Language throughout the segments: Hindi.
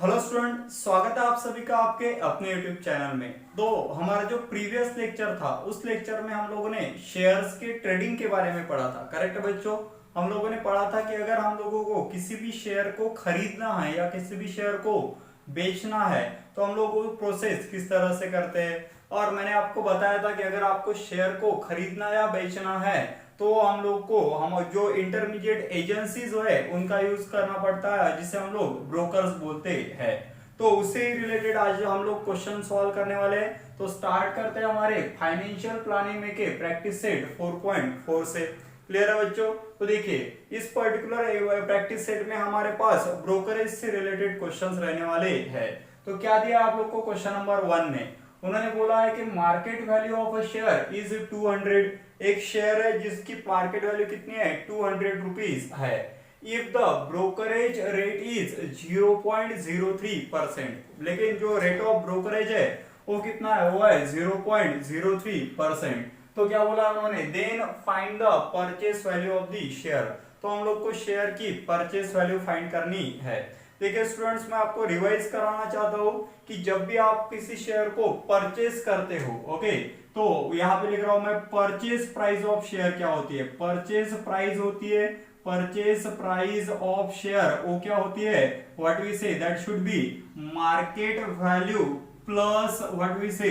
हेलो स्टूडेंट, स्वागत है आप सभी का आपके अपने यूट्यूब चैनल में। तो हमारा जो प्रीवियस लेक्चर था उस लेक्चर में हम लोगों ने शेयर्स के ट्रेडिंग के बारे में पढ़ा था। करेक्ट है बच्चों? हम लोगों ने पढ़ा था कि अगर हम लोगों को किसी भी शेयर को खरीदना है या किसी भी शेयर को बेचना है तो हम लोग वो प्रोसेस किस तरह से करते हैं। और मैंने आपको बताया था कि अगर आपको शेयर को खरीदना या बेचना है तो हम लोग को हम जो इंटरमीडिएट एजेंसीज है उनका यूज करना पड़ता है, जिसे हम लोग ब्रोकर्स बोलते हैं। तो उससे ही रिलेटेड आज हम लोग क्वेश्चन सॉल्व करने वाले हैं। तो स्टार्ट करते हैं हमारे फाइनेंशियल प्लानिंग में के प्रैक्टिस सेट 4.4 से। क्लियर है बच्चों? तो देखिए इस पर्टिकुलर प्रैक्टिस सेट में हमारे पास ब्रोकरेज से रिलेटेड क्वेश्चंस रहने वाले हैं। तो क्या दिया आप लोग को क्वेश्चन नंबर 1 में? उन्होंने बोला है कि market value of a share is 200। एक शेयर है जिसकी मार्केट वैल्यू कितनी है? 200 रुपीज है। If the brokerage rate is 0.03%, लेकिन जो रेट ऑफ ब्रोकरेज है वो कितना है? वो है 0.03%। तो क्या बोला उन्होंने? Then find the purchase value of the share. तो हम लोग को शेयर की परचेस वैल्यू फाइंड करनी है। देखिए स्टूडेंट्स, मैं आपको रिवाइज कराना चाहता हूं कि जब भी आप किसी शेयर को परचेस करते हो, ओके, तो यहाँ पे लिख रहा हूं मैं परचेस प्राइस ऑफ शेयर क्या होती है? परचेस प्राइस होती है, परचेस प्राइस ऑफ शेयर वो क्या होती है? What we say that should be market value plus what we say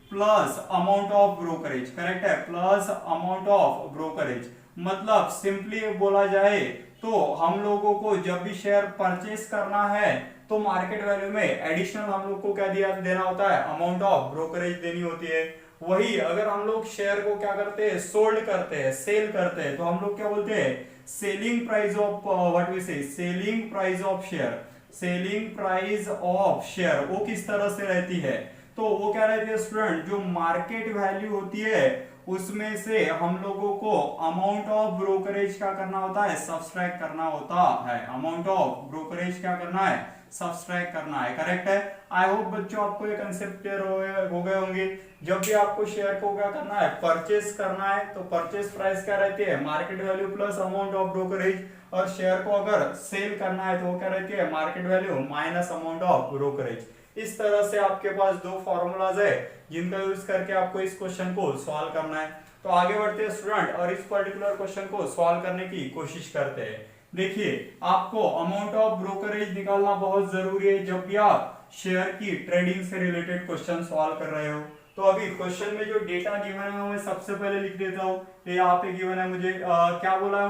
plus amount of brokerage. Correct है? Plus amount of brokerage. मतलब सिंपली बोला जाए तो हम लोगों को जब भी शेयर परचेस करना है तो मार्केट वैल्यू में एडिशनल हम लोग को क्या देना होता है? अमाउंट ऑफ ब्रोकरेज देनी होती है। वही अगर हम लोग शेयर को क्या करते हैं? सोल्ड करते हैं, सेल करते हैं, तो हम लोग क्या बोलते हैं? Selling price of what we say selling price of share. Selling price of share वो किस तरह से रहती है? तो वो क्या रहती है स्टूडेंट? जो मार्केट वैल्यू होती है उसमें से हम लोगों को अमाउंट ऑफ ब्रोकरेज क्या करना होता है? सब्सट्रैक्ट करना होता है। अमाउंट ऑफ ब्रोकरेज क्या करना है? सब्सट्रैक्ट करना है। करेक्ट है? आई होप बच्चों आपको ये कंसेप्ट क्लियर हो गए होंगे। जब भी आपको शेयर को क्या करना है? परचेस करना है तो परचेस प्राइस क्या रहती है? Market value plus amount of brokerage. और शेयर को अगर सेल करना है तो वो क्या रहती है? Market value minus amount of brokerage. इस तरह से आपके पास दो फॉर्मूलाज है जिनका यूज करके आपको इस क्वेश्चन को सॉल्व करना है। तो आगे बढ़ते हैं स्टूडेंट और इस पर्टिकुलर क्वेश्चन को सॉल्व करने की कोशिश करते हैं। देखिए आपको अमाउंट ऑफ ब्रोकरेज निकालना बहुत जरूरी है जब भी आप शेयर की ट्रेडिंग से रिलेटेड क्वेश्चन सॉल्व कर रहे हो। तो अभी क्वेश्चन में जो डेटा गिवन है मैं सबसे पहले लिख देता हूँ। ये यहाँ पे गिवन है मुझे क्या बोला है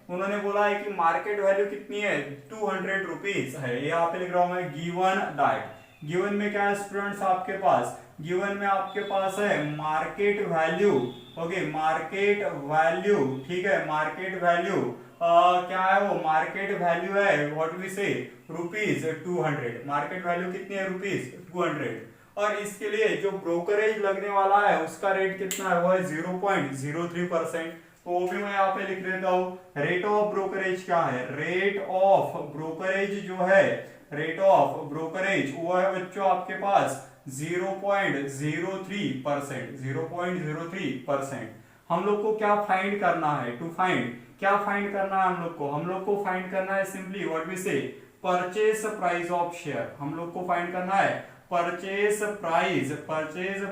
उन्होंने बोला है कि मार्केट वैल्यू कितनी है? 200 रुपीज है। यहाँ पे लिख रहा हूं मैं गिवन दैट। गिवन में क्या है स्टूडेंट्स आपके पास? गिवन में आपके पास है market value. Okay, market value, ठीक है, मार्केट वैल्यू क्या है? वो मार्केट वैल्यू है what we say rupees 200। Market value कितनी है? रुपीज 200। और इसके लिए जो ब्रोकरेज लगने वाला है उसका रेट कितना है? वो है 0.03%। तो वो भी मैं यहाँ पे लिख देता हूं। रेट ऑफ ब्रोकरेज क्या है? रेट ऑफ ब्रोकरेज जो है, रेट ऑफ ब्रोकरेज वो है बच्चों आपके पास 0.03%। 0.03%। हम लोग को क्या फाइंड करना है? टू फाइंड क्या फाइंड करना है हम लोग को? हम लोग को फाइंड करना है सिंपली व्हाट वी से परचेस प्राइस ऑफ शेयर। हम लोग को फाइंड करना है purchase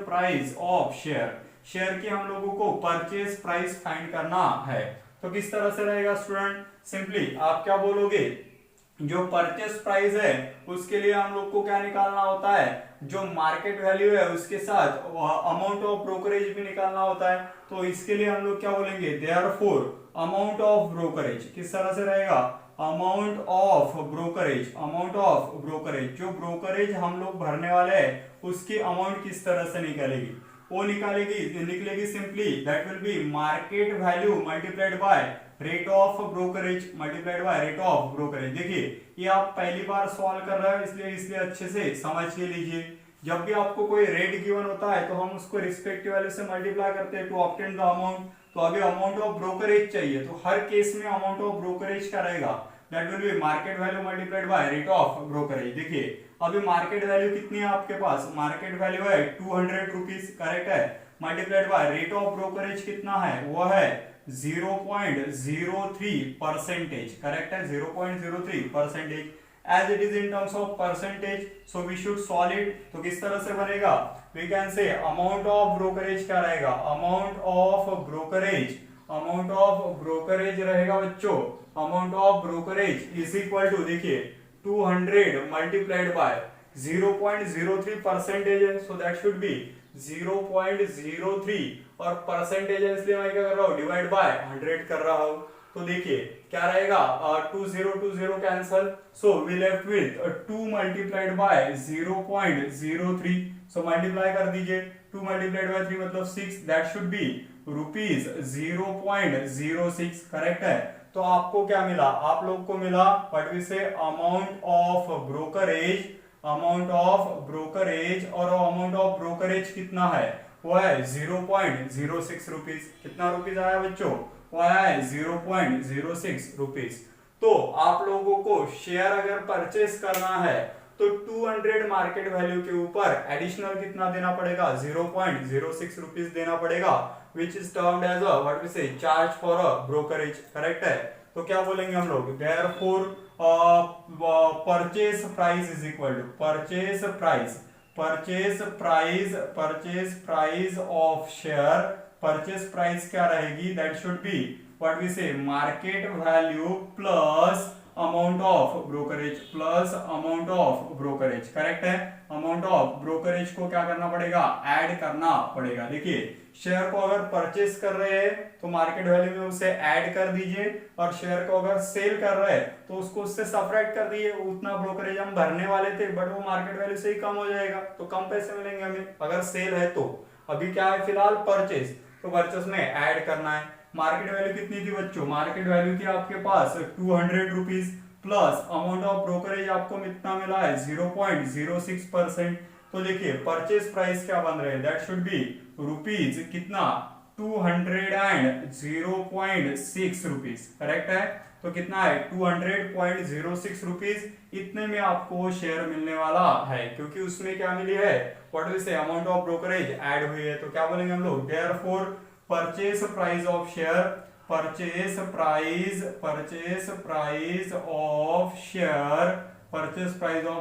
price of share. Share की हम लोगों को परचेस प्राइस फाइंड करना है। तो किस तरह से रहेगा स्टूडेंट? सिंपली आप क्या बोलोगे? जो परचेस प्राइस है उसके लिए हम लोग को क्या निकालना होता है? जो मार्केट वैल्यू है उसके साथ अमाउंट ऑफ ब्रोकरेज भी निकालना होता है। तो इसके लिए हम लोग क्या बोलेंगे? देयरफॉर अमाउंट ऑफ ब्रोकरेज किस तरह से रहेगा? Amount of brokerage. Amount of brokerage, जो ब्रोकरेज हम लोग भरने वाले हैं उसकी अमाउंट किस तरह से निकलेगी? वो निकलेगी simply that will B market value multiplied by rate of brokerage multiplied by rate of brokerage. देखिए ये आप पहली बार सॉल्व कर रहे हो इसलिए अच्छे से समझ के लीजिए। जब भी आपको कोई रेट गिवन होता है तो हम उसको रिस्पेक्टिव वैल्यू से मल्टीप्लाई करते हैं टू ऑब्टेन द अमाउंट। तो अभी अमाउंट ऑफ ब्रोकरेज चाहिए तो हर केस में अमाउंट ऑफ ब्रोकरेज का रहेगा that will B market value multiplied by rate of brokerage. देखिए अभी मार्केट वैल्यू कितनी है आपके पास? मार्केट वैल्यू है 200 रुपीज। करेक्ट है? Multiplied by rate of brokerage कितना है? वो है 0.03%। करेक्ट है? 0.03%। As it is in terms of percentage, so we should solve it. तो किस तरह से बनेगा, we can say amount of brokerage क्या रहेगा, अमाउंट ऑफ ब्रोकरेज रहेगा बच्चों, amount of brokerage is equal to, देखिए 200 मल्टीप्लाइड बाय 0.03 परसेंटेज है, सो दैट शुड बी 0.03, और परसेंटेज है इसलिए मैं क्या कर रहा हूँ, डिवाइड बाय 100 कर रहा हूँ। तो देखिए क्या रहेगा, 20 cancel, so we left with 2 multiplied by 0.03, so multiply कर दीजिए, 2 मल्टीप्लाइड बाय 3 मतलब 6, that should be rupees 0.06, correct है। तो आपको क्या मिला, आप लोग को मिला what we say amount of brokerage, amount of brokerage, और अमाउंट ऑफ ब्रोकरेज कितना है, वो है 0.06 रुपीज। कितना रुपीज आया बच्चों, वो आया है 0.06 रुपीज। तो आप लोगों को शेयर अगर परचेस करना है तो 200 मार्केट वैल्यू के ऊपर एडिशनल कितना देना पड़ेगा, 0.06 रुपीज देना पड़ेगा, which is termed as a what we say charge for a brokerage, correct है। तो क्या बोलेंगे हम लोग, therefore purchase price is equal to purchase price of share, purchase price क्या रहेगी, that should be what we say market value plus amount of brokerage, correct है। अमाउंट ऑफ ब्रोकरेज को क्या करना पड़ेगा, ऐड करना पड़ेगा। देखिए शेयर को अगर परचेस कर रहे हैं तो मार्केट वैल्यू में उसे ऐड कर दीजिए, और शेयर को अगर सेल कर रहे हैं तो उसको उससे सेपरेट कर दीजिए। उतना ब्रोकरेज हम भरने वाले थे बट वो मार्केट वैल्यू से ही कम हो जाएगा, तो कम पैसे मिलेंगे हमें अगर सेल है तो। अभी क्या है फिलहाल परचेस, तो परचेस में ऐड करना है। मार्केट वैल्यू कितनी थी बच्चों, मार्केट वैल्यू थी आपके पास 200 rupees, plus amount of brokerage आपको कितना मिला है 0.06%। तो देखिए परचेस प्राइस क्या बन रहे हैं, दैट शुड बी रुपीज कितना 200.06 रुपीज, करेक्ट है। तो कितना है 200.06 रुपीज, इतने में आपको शेयर मिलने वाला है, क्योंकि उसमें क्या मिली है, what we say amount of brokerage add हुई है। तो क्या बोलेंगे हम लोग, therefore purchase price of share, purchase price of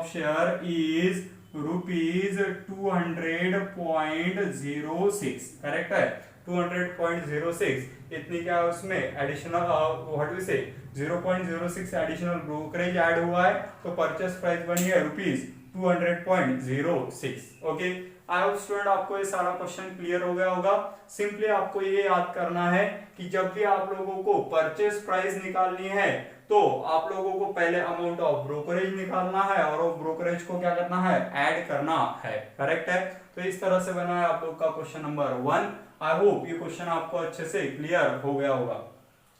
share is rupees 200.06, correct है। 200.06 इतनी क्या है उसमें एडिशनल व्हाट वी से 0.06 एडिशनल ब्रोकरेज ऐड हुआ है, तो परचेस प्राइस बनी है rupees 200.06। Okay, I hope student आपको ये सारा क्वेश्चन क्लियर हो गया होगा। सिंपली आपको ये याद करना है कि जब भी आप लोगों को परचेस प्राइस निकालनी है तो आप लोगों को पहले अमाउंट ऑफ ब्रोकरेज निकालना है, और वो ब्रोकरेज को क्या करना है, ऐड करना है, करेक्ट है। तो इस तरह से बना है आप लोग का क्वेश्चन नंबर 1। आई होप ये क्वेश्चन आपको अच्छे से क्लियर हो गया होगा।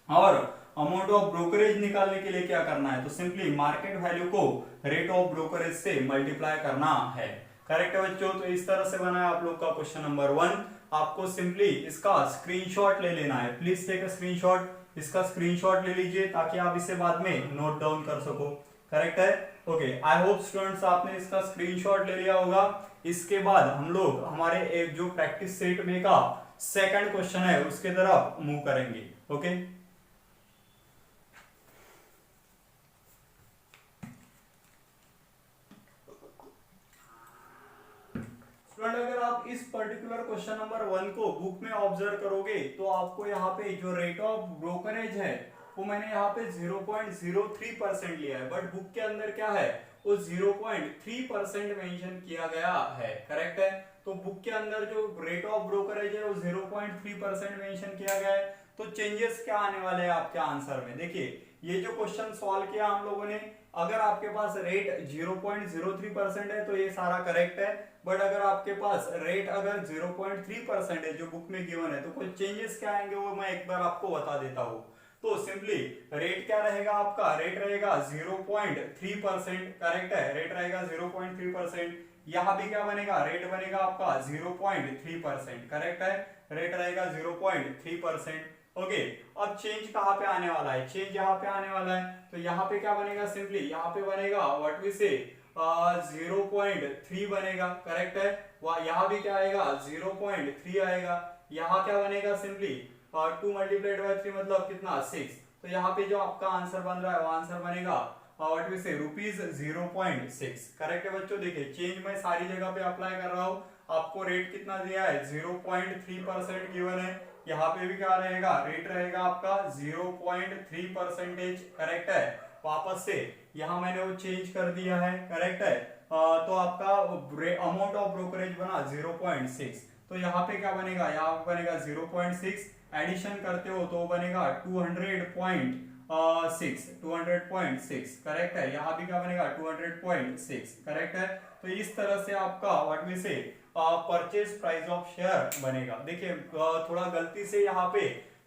और अमाउंट ऑफ ब्रोकरेज निकालने के लिए क्या करना है, तो सिंपली मार्केट वैल्यू को रेट ऑफ ब्रोकरेज से मल्टीप्लाई करना है, करेक्ट है बच्चों। तो इस तरह से बना है आप लोग का क्वेश्चन नंबर 1। आपको सिंपली इसका स्क्रीनशॉट ले लेना है, प्लीज टेक अ स्क्रीनशॉट, इसका स्क्रीनशॉट ले लीजिए ताकि आप इसे बाद में नोट डाउन कर सको, करेक्ट है। ओके, आई होप स्टूडेंट्स आपने इसका स्क्रीनशॉट ले लिया होगा। इसके बाद हम लोग हमारे एक जो प्रैक्टिस सेट में का सेकंड क्वेश्चन है उसके तरफ मूव करेंगे। ओके, अगर आप इस पर्टिकुलर क्वेश्चन नंबर 1 को बुक में ऑब्जर्व करोगे तो आपको यहाँ पे जो रेट ऑफ ब्रोकरेज है वो मैंने यहाँ पे 0.03% लिया है, बट बुक के अंदर क्या है वो 0.3% मेंशन किया गया है, करेक्ट है। तो बुक के अंदर जो रेट ऑफ ब्रोकरेज है वो 0.3% मेंशन किया गया है। तो चेंजेस क्या आने वाले हैं आपके आंसर में, देखिए ये जो क्वेश्चन सॉल्व किया हम लोगों ने, अगर आपके पास रेट 0.03% है तो ये सारा करेक्ट है, बट अगर आपके पास रेट अगर 0.3% है जो बुक में गिवन है तो कोई चेंजेस क्या आएंगे वो मैं एक बार आपको बता देता हूँ। तो सिंपली रेट क्या रहेगा आपका, रेट रहेगा 0.3%, करेक्ट है, रेट रहेगा 0.3%। यहाँ भी क्या बनेगा, रेट बनेगा आपका 0.3%, करेक्ट है, रेट रहेगा 0.3%। ओके, अब चेंज कहाँ पे आने वाला है, चेंज यहाँ पे आने वाला है, तो यहाँ पे क्या बनेगा, सिंपली यहाँ पे बनेगा व्हाट वी से 0.3 बनेगा, करेक्ट है। यहाँ भी क्या आएगा 0.3 आएगा, यहाँ क्या बनेगा सिंपली 2 मल्टीप्लाइड बाय 3 मतलब कितना 6। तो यहाँ पे जो आपका आंसर बन रहा है वो आंसर बनेगा what we say rupees 0.6। Correct है बच्चों। देखिए चेंज मैं सारी जगह पे अप्लाई कर रहा हूँ। आपको रेट कितना दिया है 0.3% गिवन है। यहाँ पे भी क्या रहेगा, रेट रहेगा आपका 0.3%। करेक्ट है। वापस से यहाँ मैंने वो चेंज कर दिया है। करेक्ट है। तो आपका अमाउंट ऑफ ब्रोकरेज बना 0.6। तो यहाँ पे क्या बनेगा, यहाँ पे बनेगा 0.6, एडिशन करते हो तो बनेगा 200.6। करेक्ट है। यहाँ भी क्या बनेगा 200.6। करेक्ट है। तो इस तरह से आपका व्हाट वी से परचेज प्राइस ऑफ शेयर बनेगा। देखिए थोड़ा गलती से यहाँ पे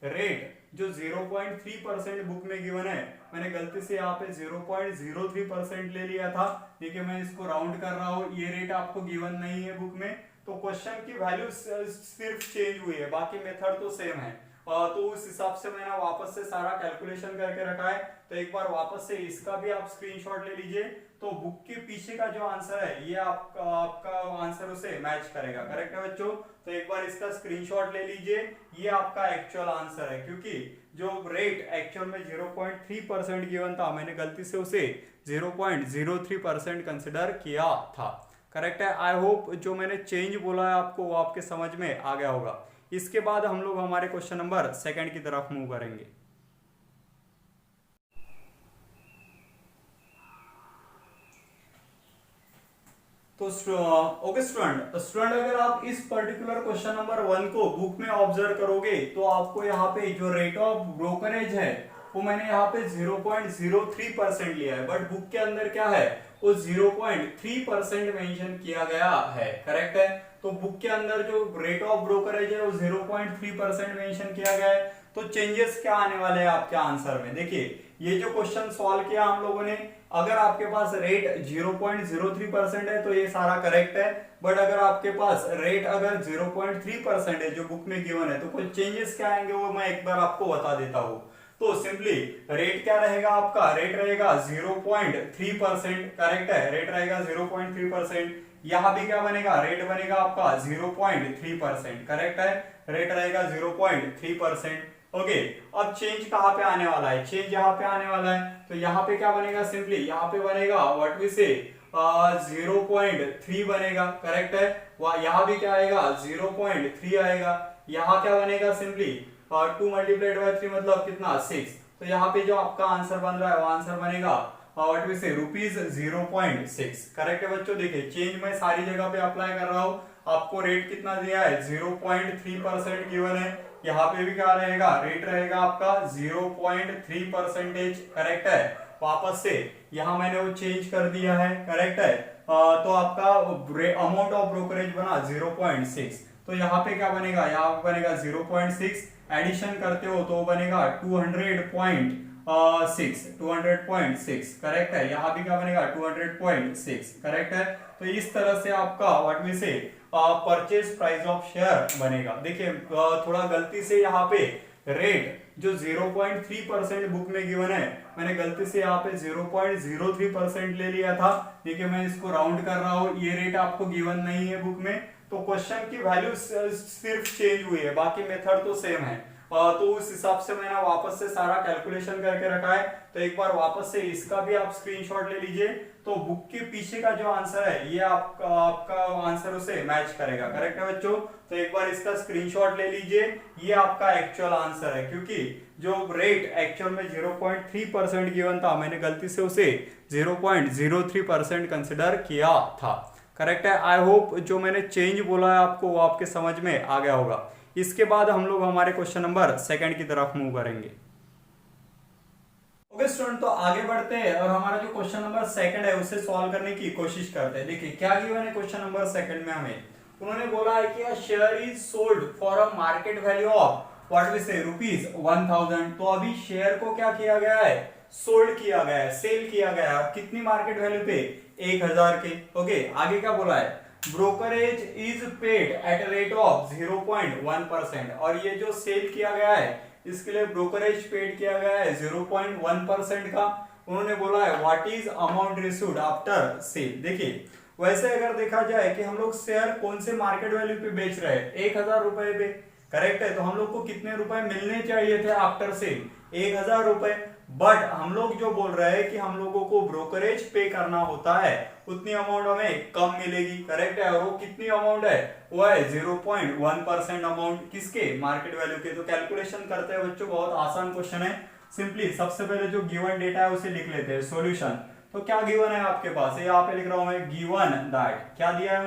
रेट जो 0.3% बुक में गिवन है, मैंने गलती से यहाँ पे 0.03% ले लिया था। देखिए मैं इसको राउंड कर रहा हूँ, ये रेट आपको गिवन नहीं है बुक में, तो क्वेश्चन की वैल्यू सिर्फ चेंज हुई है, बाकी मेथड तो सेम है। तो उस हिसाब से मैंने वापस से सारा कैलकुलेशन करके रखा है। तो एक बार वापस से इसका भी आप स्क्रीनशॉट ले लीजिए। तो बुक के पीछे का जो आंसर है ये आपका आंसर उसे मैच करेगा। करेक्ट है बच्चों। तो एक बार इसका स्क्रीनशॉट ले लीजिए, ये आपका एक्चुअल आंसर है, क्योंकि जो रेट एक्चुअल में 0.3% गिवन था, मैंने गलती से उसे 0.03% कंसिडर किया था। करेक्ट है। आई होप जो मैंने चेंज बोला है आपको वो आपके समझ में आ गया होगा। इसके बाद हम लोग हमारे क्वेश्चन नंबर 2 की तरफ मूव करेंगे। तो ओके स्टूडेंट अगर आप इस पर्टिकुलर क्वेश्चन नंबर 1 को बुक में ऑब्जर्व करोगे तो आपको यहाँ पे जो रेट ऑफ ब्रोकरेज है वो मैंने यहाँ पे 0.03% लिया है, बट बुक के अंदर क्या है वो 0.3% मेंशन किया गया है। करेक्ट है। तो बुक के अंदर जो रेट ऑफ ब्रोकरेज है वो 0.3% मेंशन किया गया है। तो चेंजेस क्या आने वाले हैं आपके आंसर में, देखिए ये जो क्वेश्चन सॉल्व किया हम लोगों ने, अगर आपके पास रेट 0.03% है तो ये सारा करेक्ट है, बट अगर आपके पास रेट अगर 0.3% है जो बुक में गिवन है तो कुछ चेंजेस क्या आएंगे वो मैं एक बार आपको बता देता हूँ। तो सिंपली रेट क्या रहेगा आपका, रेट रहेगा 0.3%। करेक्ट है। रेट रहेगा 0.3%। यहां भी क्या बनेगा, रेट बनेगा आपका 0.3%। करेक्ट है। रेट रहेगा 0.3%। ओके। अब चेंज कहां पे आने वाला है, चेंज यहाँ पे आने वाला है। तो यहाँ पे क्या बनेगा, सिंपली यहाँ पे बनेगा व्हाट वी से 0.3 बनेगा। करेक्ट है। यहाँ भी क्या आएगा 0.3 आएगा। यहाँ क्या बनेगा, सिंपली 2 मल्टीप्लाइड बाय 3 मतलब कितना 6। तो यहाँ पे जो आपका आंसर बन रहा है वो आंसर बनेगा what we say rupees 0.6। Correct है बच्चों। देखिए चेंज मैं सारी जगह पे अप्लाई कर रहा हूँ। आपको रेट कितना दिया है 0.3% गिवन है। यहाँ पे भी क्या रहेगा, रेट रहेगा आपका 0.3%। करेक्ट है। वापस से यहाँ मैंने वो चेंज कर दिया है। करेक्ट है। तो आपका अमाउंट ऑफ ब्रोकरेज बना 0.6। तो यहाँ पे क्या बनेगा, यहाँ पे बनेगा 0.6, एडिशन करते हो तो बनेगा 200.6। करेक्ट है। यहाँ भी क्या बनेगा 200.6। करेक्ट है। तो इस तरह से आपका व्हाट वी से परचेज प्राइस ऑफ शेयर बनेगा। देखिए थोड़ा गलती से यहाँ पे रेट जो 0.3% बुक में गिवन है, मैंने गलती से यहाँ पे 0.03% ले लिया था। देखिए मैं इसको राउंड कर रहा हूँ, ये रेट आपको गिवन नहीं है बुक में, तो क्वेश्चन की वैल्यू सिर्फ चेंज हुई है, बाकी मेथड तो सेम है। तो उस हिसाब से मैंने वापस से सारा कैलकुलेशन करके रखा है। तो एक बार वापस से इसका भी आप स्क्रीनशॉट ले लीजिए। तो बुक के पीछे का जो आंसर है ये आपका आंसर उसे मैच करेगा। करेक्ट है बच्चों। तो एक बार इसका स्क्रीनशॉट ले लीजिए, ये आपका एक्चुअल आंसर है, क्योंकि जो रेट एक्चुअल में 0.3% गिवन था, मैंने गलती से उसे 0.03% कंसिडर किया था। करेक्ट है। आई होप जो मैंने चेंज बोला है आपको वो आपके समझ में आ गया होगा। इसके बाद हम लोग हमारे क्वेश्चन नंबर 2 की तरफ मूव करेंगे। ओके स्टूडेंट, तो आगे बढ़ते हैं और हमारा जो क्वेश्चन नंबर 2 है उसे सॉल्व करने की कोशिश करते हैं। देखिए क्या गिवन है क्वेश्चन नंबर 2 में हमें, उन्होंने बोला है कि share is sold for a market value of what we say ₹1000। तो अभी शेयर को क्या किया गया है, सोल्ड किया गया है, सेल किया गया है। कितनी मार्केट वैल्यू पे, 1000 के। ओके। आगे क्या बोला है, brokerage is paid at rate of 0.1%। और ये जो सेल किया गया है इसके लिए ब्रोकरेज पेड किया गया है 0.1% का। उन्होंने बोला है what is amount received after sale. देखिए वैसे अगर देखा जाए कि हम लोग शेयर कौन से मार्केट वैल्यू पे बेच रहे हैं, 1000 रुपए पे। करेक्ट है। तो हम लोग को कितने रुपए मिलने चाहिए थे आफ्टर सेल, 1000 रुपए। बट हम लोग जो बोल रहे हैं कि हम लोगों को ब्रोकरेज पे करना होता है उतनी अमाउंट हमें कम मिलेगी, करेक्ट है। और वो कितनी अमाउंट है, वो है 0.1% अमाउंट, किसके, मार्केट वैल्यू के। तो कैलकुलेशन करते हैं बच्चों, बहुत आसान क्वेश्चन है। सिंपली सबसे पहले जो गिवन डेटा है उसे लिख लेते हैं, सॉल्यूशन। तो क्या गिवन है आपके पास, ये यहाँ पे लिख रहा हूं मैं, गिवन दैट, क्या दिया है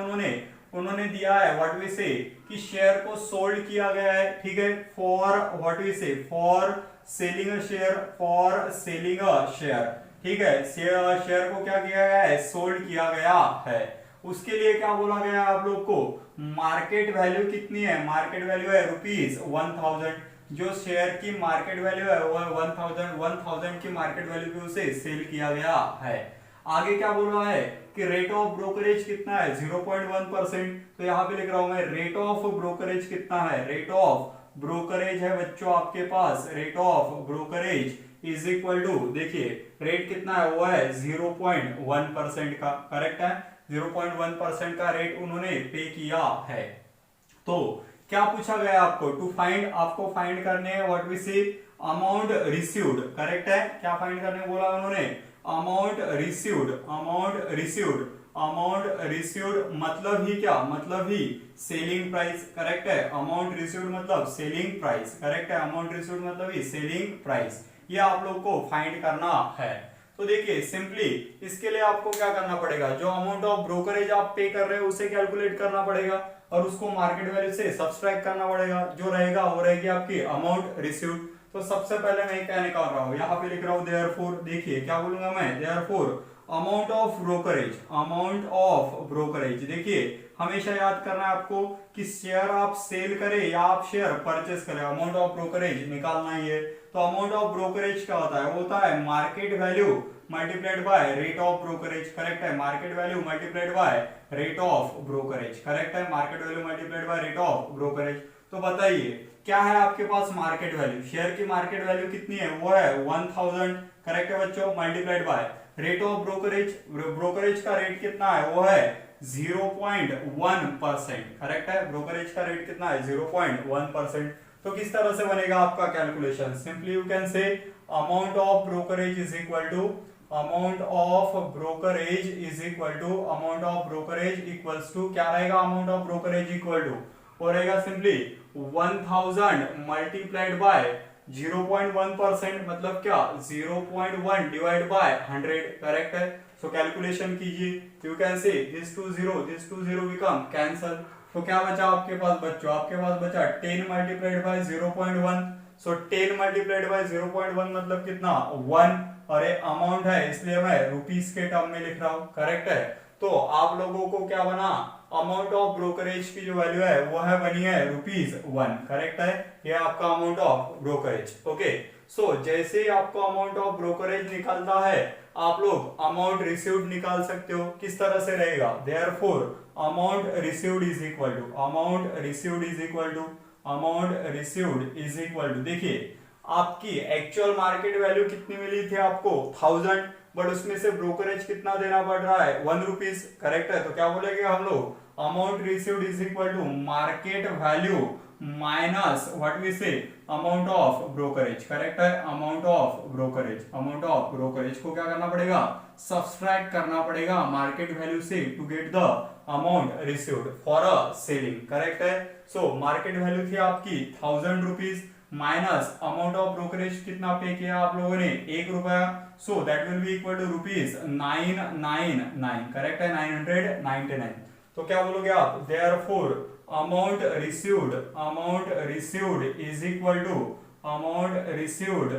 उन्होंने दिया है व्हाट वी से कि शेयर को सोल्ड किया गया है, ठीक है, फॉर व्हाट वी से, for selling a share, for selling a share, ठीक है। शेयर को क्या किया गया है, सोल्ड किया गया है। उसके लिए क्या बोला गया है आप लोग को, मार्केट वैल्यू कितनी है, मार्केट वैल्यू है ₹1000। जो शेयर की मार्केट वैल्यू है वो है 1000 की मार्केट वैल्यू पे उसे सेल किया गया है। आगे क्या बोल रहा है कि रेट ऑफ ब्रोकरेज कितना है, 0.1%। तो यहाँ पे लिख रहा हूं मैं, रेट ऑफ ब्रोकरेज कितना है, रेट ऑफ ब्रोकरेज है बच्चों आपके पास, rate of brokerage is equal to, देखिए रेट कितना है, वो है 0.1% का, करेक्ट है। 0.1% का रेट उन्होंने पे किया है। तो क्या पूछा गया आपको, टू फाइंड, आपको फाइंड करने हैं what we see, amount received, correct है। क्या फाइंड करने बोला उन्होंने, amount received, amount received, amount received मतलब ही क्या, मतलब ही सेलिंग प्राइस, करेक्ट है। अमाउंट रिसीव्ड मतलब सेलिंग प्राइस, करेक्ट है। अमाउंट रिसीव्ड मतलब ही सेलिंग प्राइस, ये आप लोग को फाइंड करना है। तो देखिए सिंपली इसके लिए आपको क्या करना पड़ेगा, जो अमाउंट ऑफ ब्रोकरेज आप पे कर रहे हो उसे कैलकुलेट करना पड़ेगा और उसको मार्केट वैल्यू से सब्सट्रैक्ट करना पड़ेगा, जो रहेगा वो रहेगी आपकी अमाउंट रिसीव्ड। तो सबसे पहले मैं क्या निकाल रहा हूं, यहाँ पे लिख रहा हूं देयरफॉर, देखिए क्या बोलूंगा मैं, therefore amount of brokerage, amount of brokerage. देखिए हमेशा याद करना है आपको कि शेयर आप सेल करें या आप शेयर परचेस करें, अमाउंट ऑफ ब्रोकरेज निकालना ही है। तो अमाउंट ऑफ ब्रोकरेज क्या होता है, वो होता है market value multiplied by rate of brokerage, correct है। Market value multiplied by rate of brokerage, correct है। Market value multiplied by rate of brokerage. तो बताइए क्या है आपके पास मार्केट वैल्यू, शेयर की मार्केट वैल्यू कितनी है, वो है 1000, करेक्ट है बच्चों, multiplied by rate of brokerage, brokerage का रेट कितना है, वो है 0.1%, करेक्ट है। ब्रोकरेज का रेट कितना है, 0.1%। तो किस तरह से बनेगा आपका calculation, simply you can say amount of brokerage is equal to, amount of brokerage is equal to, amount of brokerage equals to, क्या रहेगा amount of brokerage equal to, वो रहेगा सिंपली 1000 मल्टीप्लाइड बाय 0.1% मतलब क्या, 0.1 डिवाइड बाय 100, करेक्ट है। सो कैलकुलेशन कीजिए, you can say this two zero become cancel. तो क्या बचा आपके पास बच्चों, आपके पास बचा 10 multiplied by 0.1। So 10 multiplied by 0.1 मतलब कितना, 1, और ये अमाउंट है इसलिए मैं रुपीस के टर्म में लिख रहा हूं, करेक्ट है। तो आप लोगों को क्या बना, अमाउंट ऑफ ब्रोकरेज की जो वैल्यू है वो है बनी है ₹1, करेक्ट है। ये आपका अमाउंट ऑफ ब्रोकरेज, ओके। सो जैसे ही आपको अमाउंट ऑफ ब्रोकरेज निकलता है आप लोग अमाउंट रिसीव्ड निकाल सकते हो, किस तरह से रहेगा, therefore amount received is equal to, amount received is equal to, amount received is equal to, देखिए आपकी एक्चुअल मार्केट वैल्यू कितनी मिली थी आपको 1000, बट उसमें से ब्रोकरेज कितना देना पड़ रहा है, ₹1, करेक्ट है। तो क्या बोलेंगे हम लोग, amount received is equal to market value minus what we say amount of brokerage, correct है। Amount of brokerage, amount of brokerage को क्या करना पड़ेगा, सब्सट्रैक्ट करना पड़ेगा मार्केट वैल्यू से to get the amount received for a selling, correct है। सो मार्केट वैल्यू थी आपकी ₹1000 माइनस अमाउंट ऑफ ब्रोकरेज कितना पे किया आप लोगों ने, ₹1। So that will be equal to ₹999, correct है, 999। तो क्या बोलोगे आप, therefore amount received, amount received is equal to, amount received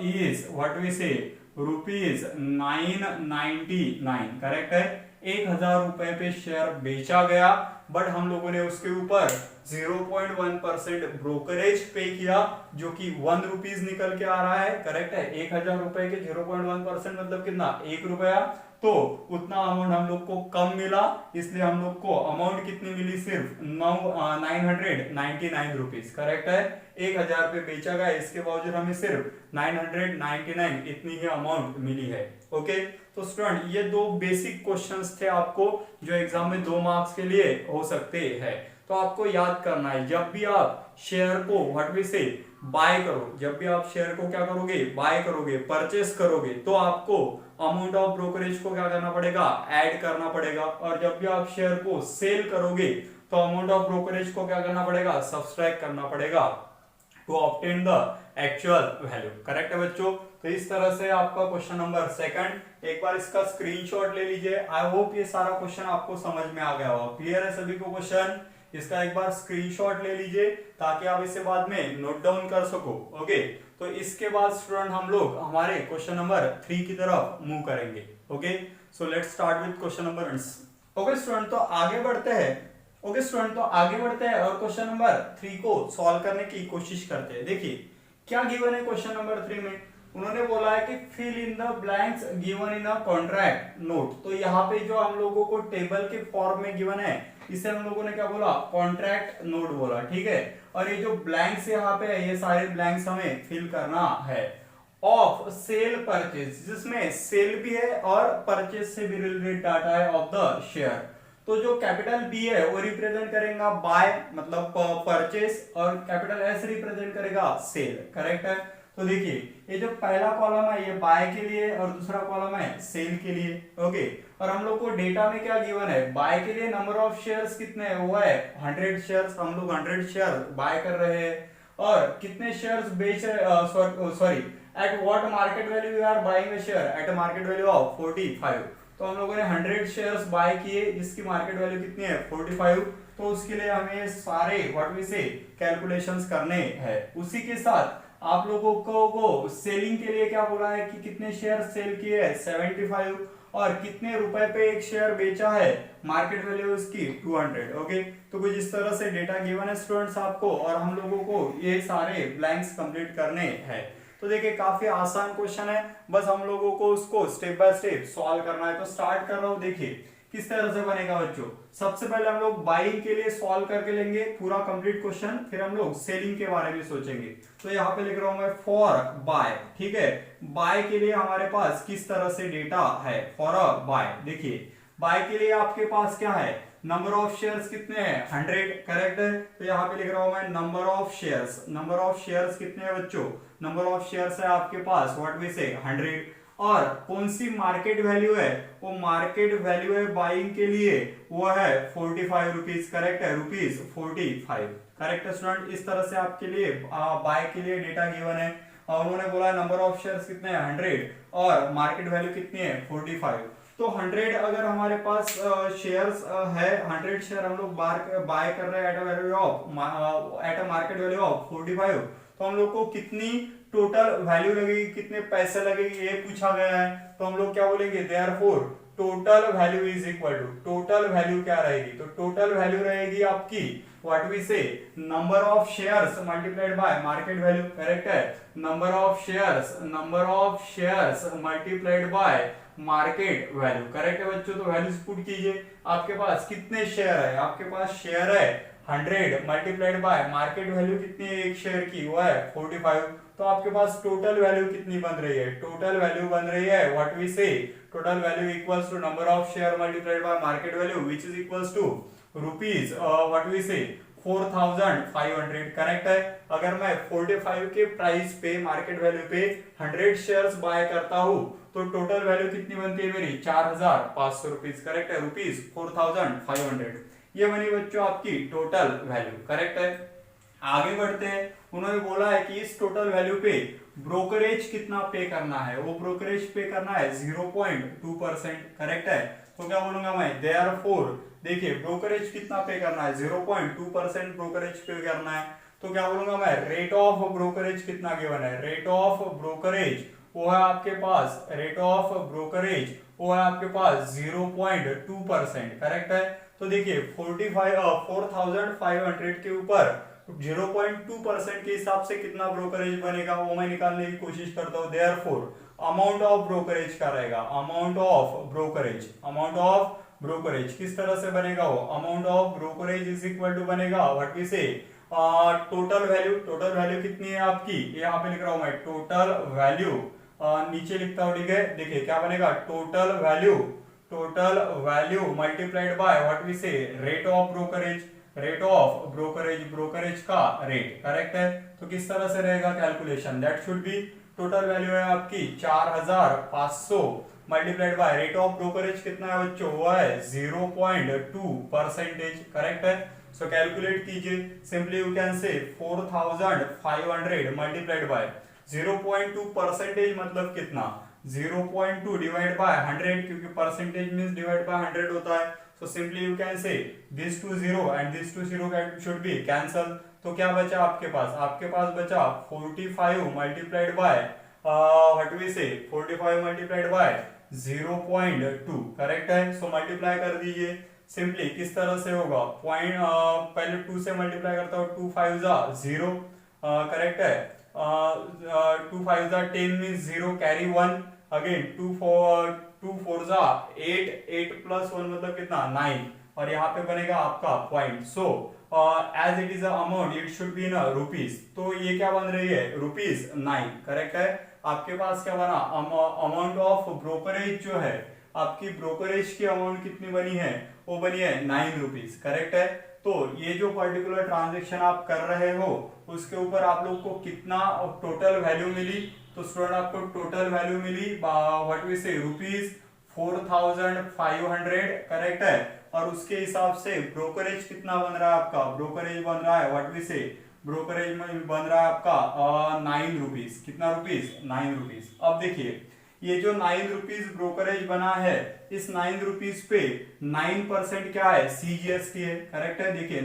is what we say ₹999, correct है। 1000 रुपए पे शेयर बेचा गया, बट हम लोगों ने उसके ऊपर 0.1% ब्रोकरेज पे किया, जो कि ₹1 निकल के आ रहा है, करेक्ट है। 1000 रुपए के 0.1% मतलब कितना, ₹1। तो उतना अमाउंट हम लोग को कम मिला, इसलिए हम लोग को अमाउंट कितनी मिली, सिर्फ 999 रुपीज, करेक्ट है। 1000 पे बेचा गया, इसके बावजूद हमें सिर्फ 999 इतनी ही अमाउंट मिली है, ओके। तो स्टूडेंट ये दो बेसिक क्वेश्चंस थे आपको जो एग्जाम में 2 मार्क्स के लिए हो सकते हैं। तो आपको याद करना है जब भी आप शेयर को व्हाट वी से बाय करो, जब भी आप शेयर को क्या करोगे, बाय करोगे, परचेस करोगे, तो आपको अमाउंट ऑफ ब्रोकरेज को क्या करना पड़ेगा, ऐड करना पड़ेगा। और जब भी आप शेयर को सेल करोगे तो अमाउंट ऑफ ब्रोकरेज को क्या करना पड़ेगा, सब्सट्रैक्ट करना पड़ेगा to obtain the actual value. Correct है बच्चों। तो इस तरह से आपका क्वेश्चन नंबर सेकंड, एक बार इसका स्क्रीनशॉट ले लीजिए। आई होप ये सारा क्वेश्चन आपको समझ में आ गया होगा। क्लियर है सभी को क्वेश्चन? इसका एक बार स्क्रीनशॉट ले लीजिए ताकि आप इसे बाद में नोट डाउन कर सको। ओके, तो इसके बाद स्टूडेंट हम लोग हमारे क्वेश्चन नंबर 3 की तरफ मूव करेंगे। Okay, so let's start with question number. Okay student, तो आगे बढ़ते हैं। ओके स्टूडेंट, तो आगे बढ़ते हैं और क्वेश्चन नंबर 3 को सॉल्व करने की कोशिश करते हैं। देखिए क्या गिवन है क्वेश्चन नंबर 3 में। उन्होंने बोला है कि fill in the blanks given in a contract note. तो यहाँ पे जो हम लोगों को टेबल के फॉर्म में गिवन है, इसे हम लोगों ने क्या बोला, कॉन्ट्रैक्ट नोट बोला। ठीक है, और ये जो ब्लैंक्स यहाँ पे है, ये सारे ब्लैंक्स हमें फिल करना है। ऑफ सेल परचेज, जिसमें सेल भी है और परचेज से भी रिलेटेड डाटा है ऑफ द शेयर। तो जो कैपिटल बी है वो रिप्रेजेंट करेगा बाय मतलब परचेस, और कैपिटल एस रिप्रेजेंट करेगा सेल। करेक्ट है। तो देखिए ये जो पहला कॉलम है ये बाय के लिए और दूसरा कॉलम है सेल के लिए। ओके, और हम लोग को डेटा में क्या गिवन है, बाय के लिए नंबर ऑफ शेयर्स कितने है, वो है 100 शेयर्स। हम लोग 100 शेयर बाय कर रहे हैं। और कितने शेयर्स बेच रहे, sorry at what market value we are buying a share, at a market value of 45। तो हम लोगों ने 100 शेयर्स बाय किए जिसकी मार्केट वैल्यू कितनी है, 45। तो उसके लिए हमें सारे व्हाट वी से कैलकुलेशंस करने हैं। उसी के साथ आप लोगों को सेलिंग के लिए क्या बोला है कि कितने शेयर सेल किए हैं, 75, और कितने रुपए पे एक शेयर बेचा है, मार्केट वैल्यू उसकी 200। ओके, तो कुछ इस तरह से डेटा गिवन है स्टूडेंट्स आपको, और हम लोगों को ये सारे ब्लैंक्स कंप्लीट करने हैं। तो देखिए काफी आसान क्वेश्चन है, बस हम लोगों को उसको स्टेप बाय स्टेप सॉल्व करना है। तो स्टार्ट कर रहा हूं। देखिए किस तरह से बनेगा बच्चों। सबसे पहले हम लोग बाइंग के लिए सॉल्व करके लेंगे पूरा कंप्लीट क्वेश्चन, फिर हम लोग सेलिंग के बारे में सोचेंगे। तो यहाँ पे लिख रहा हूं मैं फॉर बाय। ठीक है, बाय के लिए हमारे पास किस तरह से डेटा है फॉर अ बाय। देखिए बाय के लिए आपके पास क्या है, नंबर ऑफ शेयर्स कितने हैं, 100। करेक्ट है। तो यहाँ पे लिख रहा हूं मैं number of shares. Number of shares कितने हैं बच्चों, नंबर ऑफ शेयर्स है आपके पास व्हाट वी से 100। और कौन सी मार्केट वैल्यू है, वो मार्केट वैल्यू है बाइंग के लिए वो है 45 रुपीज। करेक्ट है, रुपीज 45। करेक्ट है स्टूडेंट। इस तरह से आपके लिए बाय के लिए डेटा गिवन है, और उन्होंने बोला नंबर ऑफ शेयर्स कितने हैं, 100, और मार्केट वैल्यू कितनी है, 45। तो 100 अगर हमारे पास शेयर्स है, 100 शेयर हम लोग बाय कर रहे हैं at a value of eight a market value of 45, तो हम लोग को कितनी टोटल वैल्यू लगेगी, कितने पैसे लगेगी, ये पूछा गया है। तो हम लोग क्या बोलेंगे, therefore total value is equal to, total value क्या रहेगी, तो टोटल वैल्यू रहेगी आपकी what we say number of shares multiplied by market value. Correct है, number of shares multiplied by market value. Correct है बच्चों। तो वैल्यूज पुट कीजिए। आपके पास कितने शेयर है, आपके पास शेयर है 100 मल्टीप्लाइड बाय मार्केट वैल्यू कितनी है एक शेयर की, वो है 45। तो आपके पास टोटल वैल्यू कितनी बन रही है, टोटल वैल्यू बन रही है what we say total value equals to number of share multiplied by market value which is equals to rupees what we say 4500। Correct है। अगर मैं 45 के प्राइस पे मार्केट वैल्यू पे 100 शेयर्स बाय करता हूं तो टोटल वैल्यू कितनी बनती है मेरी, 4500 रुपीज। करेक्ट है, रुपीज 4500। ये बनी बच्चों आपकी टोटल वैल्यू। करेक्ट है। आगे बढ़ते हैं। उन्होंने बोला है कि इस टोटल वैल्यू पे ब्रोकरेज कितना पे करना है, वो ब्रोकरेज पे करना है 0.2%। करेक्ट है। तो क्या बोलूंगा मैं, देयरफॉर देखिए ब्रोकरेज कितना पे करना है, 0.2% ब्रोकरेज पे करना है। तो क्या बोलूंगा मैं, रेट ऑफ ब्रोकरेज कितना गिवन है, रेट ऑफ ब्रोकरेज वो है आपके पास, रेट ऑफ ब्रोकरेज वो है आपके पास 0.2%। करेक्ट है। तो देखिए 4500 के ऊपर 0.2% के हिसाब से कितना ब्रोकरेज बनेगा वो मैं निकालने की कोशिश करता हूं। देयरफॉर अमाउंट ऑफ ब्रोकरेज का रहेगा, अमाउंट ऑफ ब्रोकरेज किस तरह से बनेगा, वो amount of brokerage is equal to बनेगा what we say total value कितनी है आपकी, यहाँ पे लिख रहा हूं मैं टोटल वैल्यू, नीचे लिखता हूं। ठीक है, देखिए क्या बनेगा, total value multiplied by what we say rate of rate of brokerage, brokerage का रेट, करेक्ट है। तो किस तरह से रहेगा calculation, that should be, total value है आपकी 4500 multiplied by rate of brokerage कितना है बच्चों, वो है 0.2%, करेक्ट है। सो कैलकुलेट कीजिए, simply you can say 4500 multiplied by 0.2% मतलब कितना, 0.2 डिवाइड बाय 100, क्योंकि परसेंटेज मींस डिवाइड बाय 100 होता है। So simply you can say this two 0 and this two 0 should be cancel. तो क्या बचा आपके पास, आपके पास बचा 45 मल्टीप्लाइड बाय व्हाट वी से 45 मल्टीप्लाइड बाय 0.2, करेक्ट है। सो मल्टीप्लाई कर दीजिए, सिंपली किस तरह से होगा, पॉइंट पहले 2 से मल्टीप्लाई करता हूँ, 2 5 जा 0, करेक्ट है। 2 5 जा 10 मींस 0, कैरी 1, अगेन 2 4 जा 8, 8 प्लस 1 मतलब कितना 9, और यहाँ पे बनेगा आपका point. So as it is amount it should be in rupees, तो ये क्या बन रही है, ₹9, करेक्ट है। आपके पास क्या बना, अमाउंट ऑफ ब्रोकरेज जो है, आपकी ब्रोकरेज की अमाउंट कितनी बनी है, वो बनी है ₹9, करेक्ट है। तो ये जो पर्टिकुलर ट्रांजेक्शन आप कर रहे हो उसके ऊपर आप लोग को कितना टोटल वैल्यू मिली, तो स्टूडेंट आपको टोटल वैल्यू मिली व्हाट वी से ₹4500, करेक्ट है। और उसके हिसाब से ब्रोकरेज कितना बन रहा है आपका, ब्रोकरेज बन रहा है व्हाट वी से, ब्रोकरेज में बन रहा है आपका ₹9, कितना रुपीस, ₹9। अब देखिए ये जो ₹9 ब्रोकरेज बना है, इस ₹9 पे 9% क्या है, CGST है, करेक्ट है। देखिए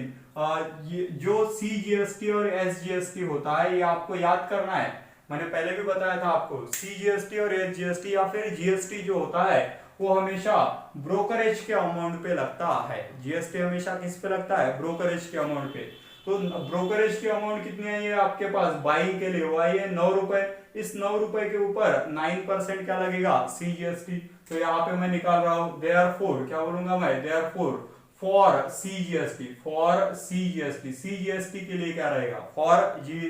ये जो CGST और SGST होता है ये आपको याद करना है, मैंने पहले भी बताया था आपको, CGST और SGST या फिर GST जो होता है वो हमेशा ब्रोकरेज के अमाउंट पे लगता है। GST हमेशा किस पे लगता है, ब्रोकरेज के अमाउंट पे। तो ब्रोकरेज की अमाउंट कितनी है ये आपके पास, बाइंग के लिए वो आई है ₹9, इस ₹9 के ऊपर 9% क्या लगेगा, CGST। तो यहाँ पे मैं निकाल रहा हूं, देयरफॉर क्या बोलूंगा मैं, therefore for CGST, for CGST के लिए क्या रहेगा, फॉर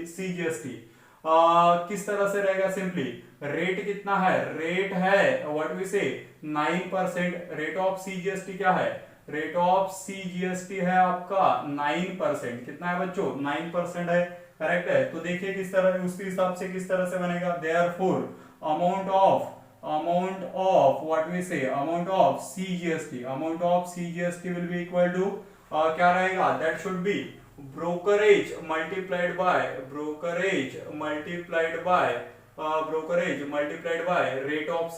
CGST किस तरह से रहेगा, सिंपली रेट कितना है, रेट है व्हाट वी से 9%, रेट ऑफ CGST क्या है, रेट ऑफ CGST है आपका 9%, कितना है बच्चों, 9% है, करेक्ट है। तो देखिए किस तरह, उसके हिसाब से किस तरह से बनेगा, therefore amount of what we say amount of CGST will be equal to क्या रहेगा, that should be brokerage multiplied by rate of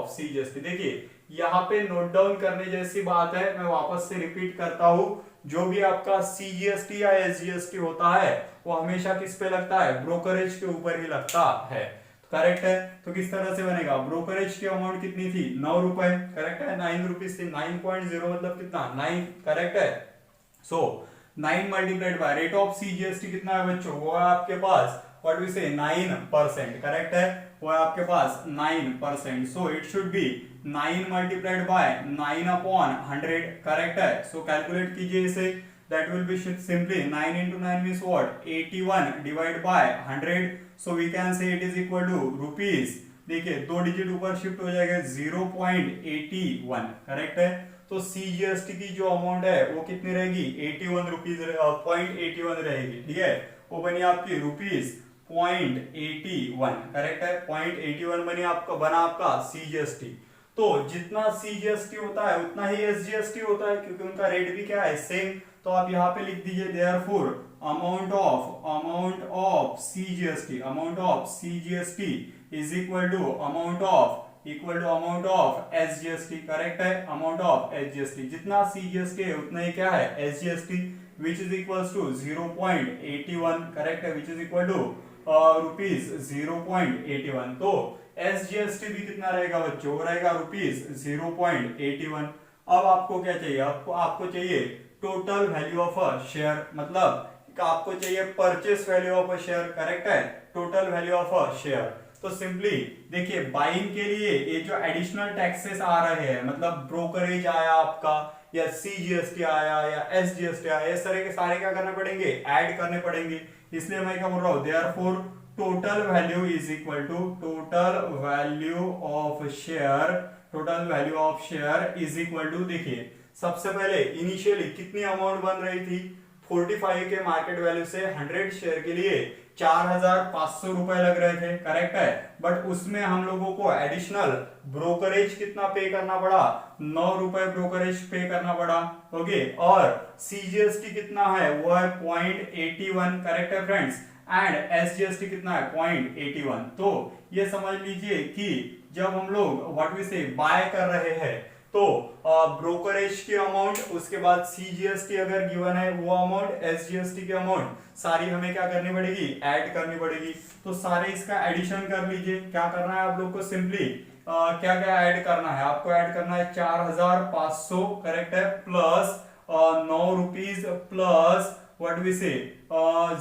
CGST। देखिए यहाँ पे नोट डाउन करने जैसी बात है, मैं वापस से रिपीट करता हूं, जो भी आपका CGST या SGST होता है वो हमेशा किस पे लगता है, ब्रोकरेज के ऊपर ही लगता है, करेक्ट है। तो किस तरह से बनेगा, ब्रोकरेज की अमाउंट कितनी थी, ₹9, करेक्ट है, ₹9 थी, 9.0 मतलब कितना 9, करेक्ट है। सो 9 multiplied by rate of CGST कितना है बच्चों, वो है आपके पास व्हाट वी से 9%, करेक्ट है, वो है आपके पास 9%। So it should be 9 multiplied by 9/100, correct है। सो कैलकुलेट कीजिए इसे, that will be simply 9 into 9 means what, 81 divide by 100। So we can say it is equal to rupees, देखिए 2 डिजिट ऊपर शिफ्ट हो जाएगा 0.81, करेक्ट है। तो CGST की जो अमाउंट है वो कितनी रहेगी, ₹0.81 रहेगी, ठीक है, वो बनी आपकी ₹0.81, करेक्ट है, 0.81 बना आपका CGST। तो जितना CGST होता है उतना ही SGST होता है, क्योंकि उनका रेट भी क्या है, सेम। तो आप यहाँ पे लिख दीजिए therefore amount of CGST is equal to amount of SGST, correct है, अमाउंट ऑफ SGST, जितना CGST है उतना ही क्या है SGST, which is equals to 0.81, correct है, which is equal to ₹0.81। तो SGST भी कितना रहेगा बच्चों, वो रहेगा ₹0.81। अब आपको क्या चाहिए, आपको चाहिए total value of a share, मतलब आपको चाहिए purchase value of a share, correct है, total value of a share. तो सिंपली देखिए बाइंग के लिए ये जो एडिशनल टैक्सेस आ रहे हैं, मतलब ब्रोकरेज आया आपका, या CGST आया या SGST आया, इस तरह के सारे क्या करने पड़ेंगे, ऐड करने पड़ेंगे। इसलिए मैं क्या बोल रहा हूं, therefore total value is equal to total value of share total value of share is equal to, देखिए सबसे पहले इनिशियली कितनी अमाउंट बन रही थी, 45 के मार्केट वैल्यू से 100 शेयर के लिए 4,500 रुपए लग रहे थे, करेक्ट है। बट उसमें हम लोगों को एडिशनल ब्रोकरेज कितना पे करना पड़ा, 9 रुपए ब्रोकरेज पे करना पड़ा, ओके। और सीजीएसटी कितना है, वो है 0.81, करेक्ट है फ्रेंड्स। एंड एसजीएसटी कितना है, 0.81। तो ये समझ लीजिए कि जब हम लोग व्हाट वी से बाय कर रहे हैं तो ब्रोकरेज की अमाउंट, उसके बाद सीजीएसटी अगर गिवन है वो अमाउंट, एसजीएसटी की अमाउंट सारी हमें क्या करनी पड़ेगी, ऐड करनी पड़ेगी। तो सारे इसका एडिशन कर लीजिए। क्या करना है आप लोग को, सिंपली क्या क्या ऐड करना है, आपको ऐड करना है 4,500, करेक्ट है, plus 9 rupees plus what we say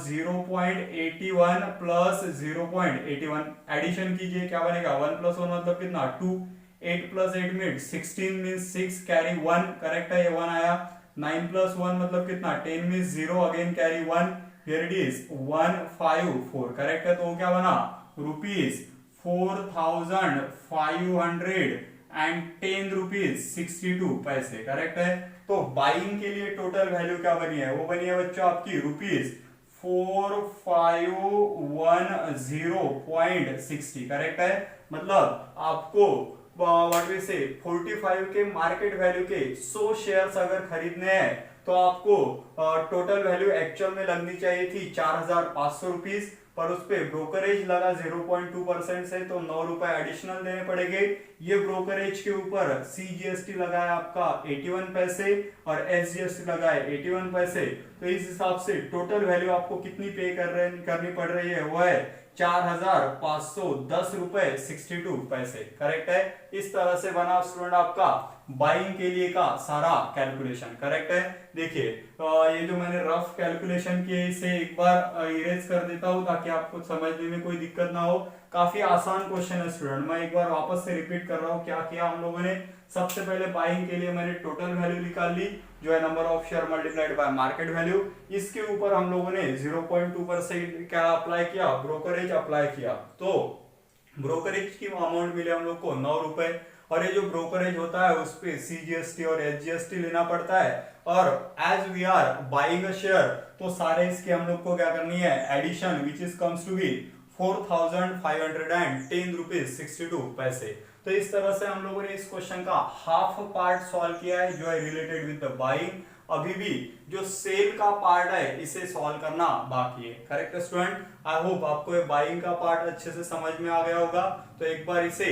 0.81 plus 0.81 addition कीजिए, क्या बनेगा, 1 + 1 मतलब कितना, 2, 8 + 8 मीन्स 16 मीन्स 6 कैरी 1, करेक्ट है, ये 1 आया। 9 + 1 मतलब कितना, 10 means 0 again carry 1, here it is 154, correct है। तो क्या बना, रुपीज 4,510 रुपीज 62 पैसे, करेक्ट है। तो बाइंग के लिए टोटल वैल्यू क्या बनी है, वो बनी है बच्चों आपकी रुपीज 4510.60, करेक्ट है। मतलब आपको व्हाट वी से 45 के मार्केट वैल्यू के 100 शेयर्स अगर खरीदने हैं तो आपको टोटल वैल्यू एक्चुअल में लगनी चाहिए थी 4,500 रुपीज, पर उस पे ब्रोकरेज लगा 0.2% से, तो 9 रुपए एडिशनल देने पड़ेंगे। ये ब्रोकरेज के ऊपर सीजीएसटी लगा है आपका 81 पैसे और एसजीएसटी लगा है 81 पैसे। तो इस हिसाब से टोटल वैल्यू आपको कितनी पे करनी पड़ रही है, वो है 4,510 रुपए 62 पैसे, करेक्ट है। इस तरह से बना स्टूडेंट आपका बाइंग के लिए का सारा कैलकुलेशन, करेक्ट है। देखिए ये जो मैंने रफ कैलकुलेशन किए इसे एक बार इरेज कर देता हूं ताकि आपको समझने में कोई दिक्कत ना हो। काफी आसान क्वेश्चन है स्टूडेंट, मैं एक बार वापस से रिपीट कर रहा हूं। क्या किया हम लोगों ने, सबसे पहले बाइंग के लिए मैंने टोटल वैल्यू निकाल ली जो है number of share multiplied by market value. इसके ऊपर हम लोगों ने 0.2% क्या अप्लाई किया, ब्रोकरेज अप्लाई किया। तो ब्रोकरेज की अमाउंट मिले हम लोग को 9 रुपए, और ये जो ब्रोकरेज होता है उस पे सीजीएसटी और एचजीएसटी लेना पड़ता है। और as we are buying a share तो सारे इसके हम लोग को क्या करनी है, addition which is comes to be 4,510 rupees 62 पैसे। तो इस तरह से हम लोगों ने इस क्वेश्चन का हाफ पार्ट सॉल्व किया है जो है रिलेटेड विद द बाइंग। अभी भी जो सेल का पार्ट है इसे सॉल्व करना बाकी है, करेक्ट स्टूडेंट। आई होप आपको ये बाइंग का पार्ट अच्छे से समझ में आ गया होगा। तो एक बार इसे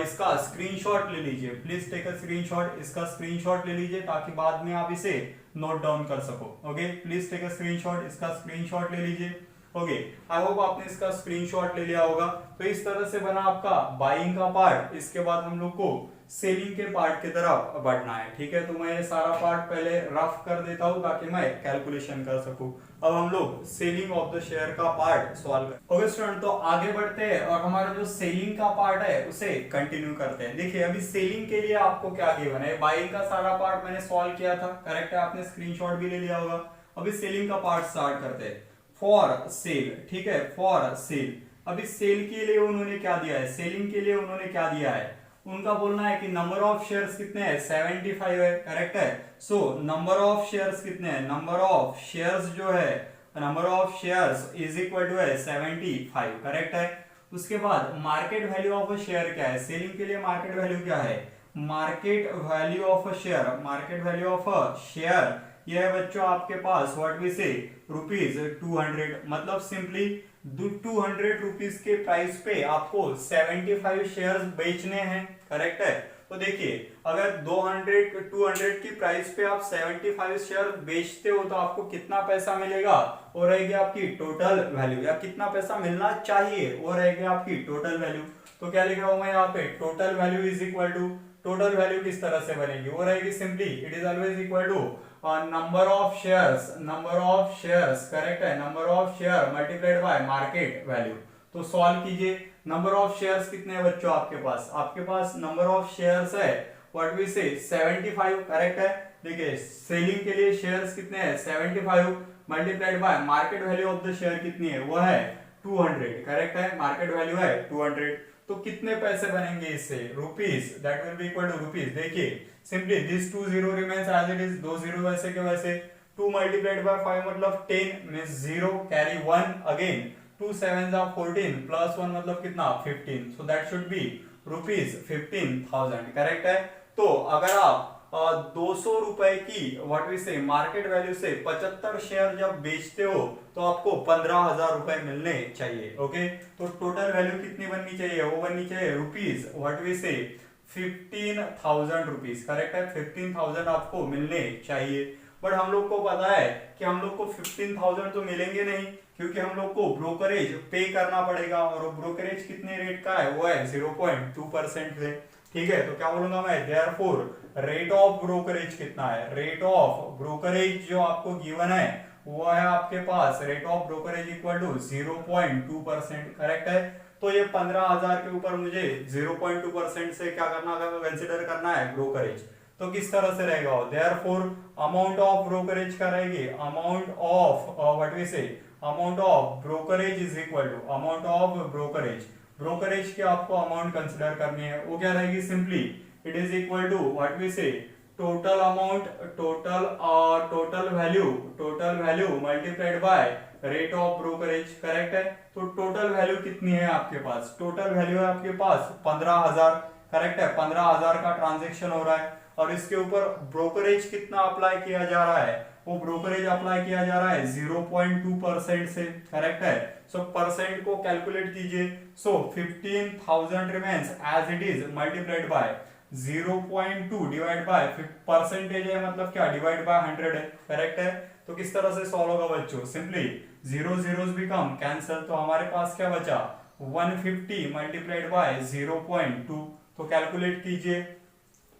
इसका स्क्रीनशॉट ले लीजिए, प्लीज टेक अ स्क्रीनशॉट, इसका स्क्रीनशॉट ले लीजिए ताकि बाद में आप इसे नोट डाउन कर सको। Okay, please take a screenshot, इसका स्क्रीनशॉट ले लीजिए। ओके, आई होप आपने इसका स्क्रीनशॉट ले लिया होगा। तो इस तरह से बना आपका बाइंग का पार्ट। इसके बाद हम लोग को सेलिंग के पार्ट की तरफ बढ़ना है, ठीक है। तो मैं ये सारा पार्ट पहले रफ कर देता हूं ताकि मैं कैलकुलेशन कर सकूं। अब हम लोग सेलिंग ऑफ द शेयर का पार्ट सॉल्व कर। ओके स्टूडेंट, तो आगे बढ़ते हैं और हमारा जो सेलिंग का पार्ट है उसे कंटिन्यू करते हैं। देखिए अभी सेलिंग के लिए आपको क्या गिवन है, बाइंग का सारा पार्ट मैंने सॉल्व किया था, करेक्ट है, आपने स्क्रीनशॉट भी ले लिया होगा। अभी सेलिंग का पार्ट स्टार्ट करते हैं। फॉर सेल, ठीक है, फॉर सेल। अभी सेल के लिए उन्होंने क्या दिया है, सेलिंग के लिए उन्होंने क्या दिया है, उनका बोलना है कि नंबर ऑफ शेयर्स कितने हैं, 75 है, करेक्ट है। सो नंबर ऑफ शेयर्स कितने हैं, नंबर ऑफ शेयर्स जो है, number of shares is equal to है 75, करेक्ट है। उसके बाद market value of a share क्या है, सेलिंग के लिए मार्केट वैल्यू क्या है, market value of a share, market value of a share यह है बच्चों आपके पास व्हाट वी से रुपीज 200। मतलब सिंपली 200 रुपीज के प्राइस पे आपको 75 शेयर्स बेचने हैं, करेक्ट है। तो देखिए अगर 200 की प्राइस पे आप 75 शेयर बेचते हो तो आपको कितना पैसा मिलेगा, वो रहेगी आपकी टोटल वैल्यू, या कितना पैसा मिलना चाहिए वो रहेगी आपकी टोटल वैल्यू। तो क्या लिख रहा हूं मैं यहाँ पे, total value is equal to, total value किस तरह से बनेगी, वो रहेगी simply it is always equal to number of shares, number of shares, correct है, number of share multiplied by market value. तो सॉल्व कीजिए, नंबर ऑफ शेयर्स कितने हैं बच्चों आपके पास, आपके पास नंबर ऑफ शेयर्स है व्हाट वी से 75, करेक्ट है। देखिए सेलिंग के लिए शेयर्स कितने हैं 75 multiplied by market value of the share कितनी है, वो है 200, करेक्ट है, मार्केट वैल्यू है 200। तो कितने पैसे बनेंगे इससे, rupees, that will be equal to rupees. देखिए simply this 2 0 remains as it is, 2 0 वैसे के वैसे, 2 मल्टीप्लाइड बाय 5 मतलब 10 मींस 0 कैरी 1 अगेन, 2 7 जा 14 प्लस 1 मतलब कितना 15, so that should be rupees 15,000, correct है। तो अगर आप 200 रुपए की what we say market value से 75 शेयर जब बेचते हो तो आपको 15,000 रुपए मिलने चाहिए। ओके, तो टोटल वैल्यू कितनी बननी चाहिए, वो बननी चाहिए रुपीज व्हाट वी से 15,000 रुपीज, करेक्ट है। 15,000 आपको मिलने चाहिए, बट हम लोग को पता है कि हम लोग को 15,000 तो मिलेंगे नहीं, क्योंकि हम लोग को ब्रोकरेज पे करना पड़ेगा, और ब्रोकरेज कितने रेट का है, वो है 0.2% है। ठीक है, तो क्या बोलूंगा मैं, देयरफॉर रेट ऑफ ब्रोकरेज कितना है, रेट ऑफ ब्रोकरेज जो आपको गिवन है वो है आपके पास rate of brokerage equal to 0.2%, correct है। तो ये 15,000 के ऊपर मुझे 0.2% से क्या करना, कंसिडर करना है ब्रोकरेज। तो किस तरह से रहेगा, देयरफॉर अमाउंट ऑफ ब्रोकरेज का रहेगी, amount of what we say amount of brokerage is equal to amount of brokerage, brokerage की आपको अमाउंट कंसिडर करनी है, वो क्या रहेगी, simply it is equal to what we say total amount, total value multiplied by rate of brokerage, correct है। तो टोटल वैल्यू कितनी है आपके पास, टोटल वैल्यू है आपके पास 15,000, करेक्ट है। 15,000 का ट्रांजेक्शन हो रहा है, और इसके ऊपर ब्रोकरेज कितना अप्लाई किया जा रहा है, वो ब्रोकरेज अप्लाई किया जा रहा है 0.2% से, करेक्ट है। सो परसेंट को कैलकुलेट कीजिए, so 15,000 remains as it is multiplied by 0.2 divide by percentage है, मतलब क्या, डिवाइड बाय 100 है, करेक्ट है। तो किस तरह से सॉल्व होगा बच्चों, सिंपली 0 zeros बिकम कैंसल, तो हमारे पास क्या बचा 150 मल्टीप्लाइड बाय 0.2, तो कैलकुलेट कीजिए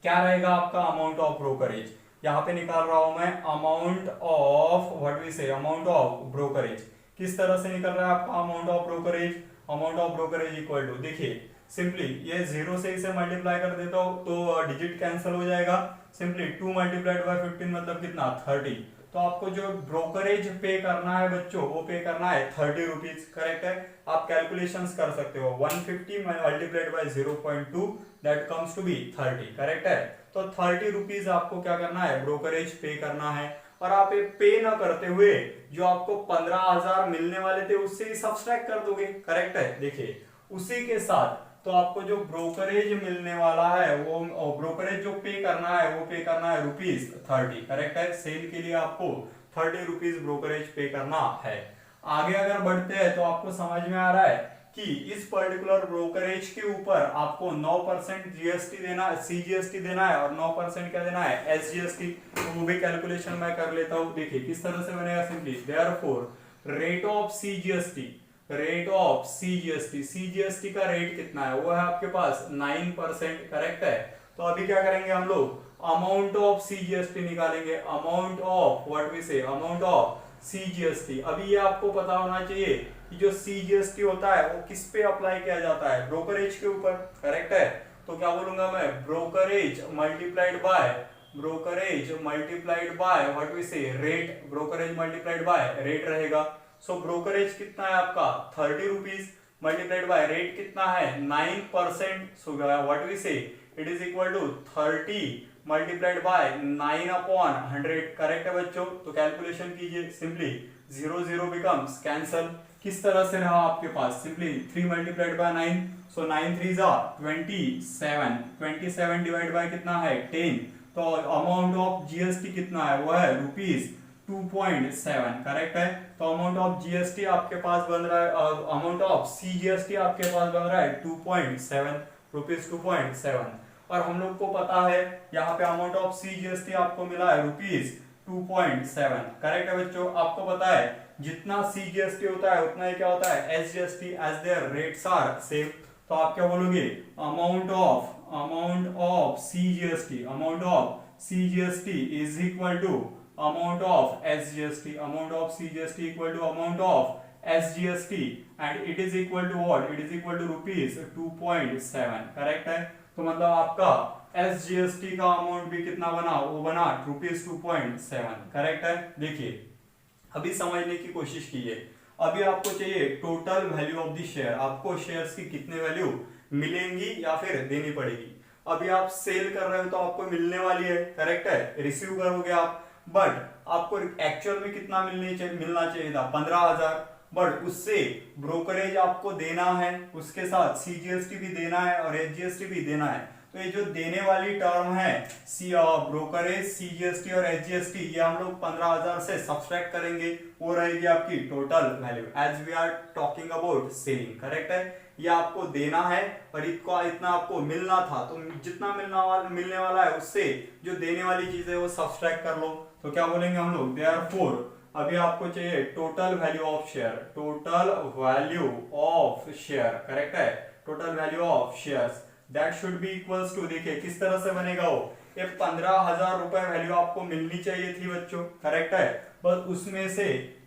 क्या रहेगा आपका अमाउंट ऑफ ब्रोकरेज। यहाँ पे निकाल रहा हूं मैं amount of what we say amount of brokerage, किस तरह से निकल रहा है आपका amount of brokerage, amount of brokerage equal to, देखिए सिंपली ये 0 से इसे मल्टीप्लाई कर देता हूं तो डिजिट कैंसिल हो जाएगा, सिंपली 2 मल्टीप्लाइड बाय 15 मतलब कितना 30, तो आपको जो ब्रोकरेज पे करना है बच्चों, वो पे करना है 30 रुपीज, करेक्ट है। आप कैलकुलेशंस कर सकते हो, 150 multiplied by 0.2 that comes to be 30, correct है। तो 30 रुपीज आपको क्या करना है, ब्रोकरेज पे करना है, और आप ये पे ना करते हुए जो आपको 15,000 मिलने वाले थे उससे ही सब्सट्रैक्ट कर दोगे, करेक्ट है। देखिए उसी के साथ तो आपको जो ब्रोकरेज मिलने वाला है, वो ब्रोकरेज जो पे करना है वो पे करना है रुपीज 30, करेक्ट है। सेल के लिए आपको 30 रुपीज ब्रोकरेज पे करना है। आगे अगर बढ़ते हैं तो आपको समझ में आ रहा है कि इस पर्टिकुलर ब्रोकरेज के ऊपर आपको 9% जीएसटी देना, सीजीएसटी देना है, और 9% क्या देना है, एसजीएसटी। तो वो भी कैलकुलेशन मैं कर लेता हूं, देखिए किस तरह से बनेगा, simply therefore rate of CGST, rate of CGST, CGST का रेट कितना है, वो है आपके पास 9%, करेक्ट है। तो अभी क्या करेंगे हम लोग, अमाउंट ऑफ सीजीएसटी निकालेंगे, amount of what we say amount of CGST. अभी ये आपको पता होना चाहिए कि जो सीजीएसटी होता है वो किस पे अप्लाई किया जाता है, ब्रोकरेज के ऊपर, करेक्ट है। तो क्या बोलूंगा मैं, brokerage multiplied by what we say rate, brokerage multiplied by rate रहेगा। सो ब्रोकरेज कितना है आपका 30 रुपीज मल्टीप्लाइड बाय रेट कितना है 9%, so what we say it is equal to 30 multiplied by 9/100, correct है बच्चों। तो कैलकुलेशन कीजिए, सिंपली 0 0 बिकम्स कैंसल, किस तरह से रहा आपके पास, सिंपली 3 मल्टीप्लाइड बाय 9, सो 9 3 जा 27, 27 डिवाइड बाय कितना है 10, तो अमाउंट ऑफ जीएसटी कितना है, वो है रुपीज 2.7, करेक्ट है। तो अमाउंट ऑफ जीएसटी आपके पास बन रहा है, अमाउंट ऑफ सीजीएसटी आपके पास बन रहा है 2.7 रुपीज 2.7, और हम लोग को पता है यहाँ पे अमाउंट ऑफ सीजीएसटी आपको मिला है रुपीज 2.7, करेक्ट है बच्चों। आपको पता है जितना सीजीएसटी होता है उतना ही क्या होता है SGST, as their rates are same. तो आप क्या बोलोगे, amount of CGST is equal to amount of SGST, amount of CGST equal to amount of SGST, and it is equal to what, it is equal to rupees 2.7, correct है। तो मतलब आपका SGST का अमाउंट भी कितना बना, वो बना रुपीज 2.7, करेक्ट है। देखिए अभी समझने की कोशिश कीजिए, अभी आपको चाहिए total value of the share, आपको शेयर्स की कितने वैल्यू मिलेंगी या फिर देनी पड़ेगी। अभी आप सेल कर रहे हो तो आपको मिलने वाली है, करेक्ट है, रिसीव करोगे आप, बट आपको एक्चुअल में कितना मिलना चाहिए था 15,000, बट उससे ब्रोकरेज आपको देना है, उसके साथ सीजीएसटी भी देना है और एचजीएसटी भी देना है। तो ये जो देने वाली टर्म है ब्रोकरेज, सीजीएसटी और एचजीएसटी, ये हम लोग 15,000 से सब्सट्रैक्ट करेंगे, वो रहेगी आपकी total value as we are talking about selling, correct है। ये आपको देना है और इतना आपको मिलना था, तो जितना मिलने वाला है उससे जो देने वाली चीज है वो सब्सट्रैक्ट कर लो। तो क्या बोलेंगे हम लोग, देयरफॉर अभी आपको चाहिए total value of share, total value of share, correct है, total value of shares that should be equals to, देखिए किस तरह से बनेगा वो, ये 15,000 रुपए वैल्यू आपको मिलनी चाहिए थी बच्चों, करेक्ट है, बस उसमें से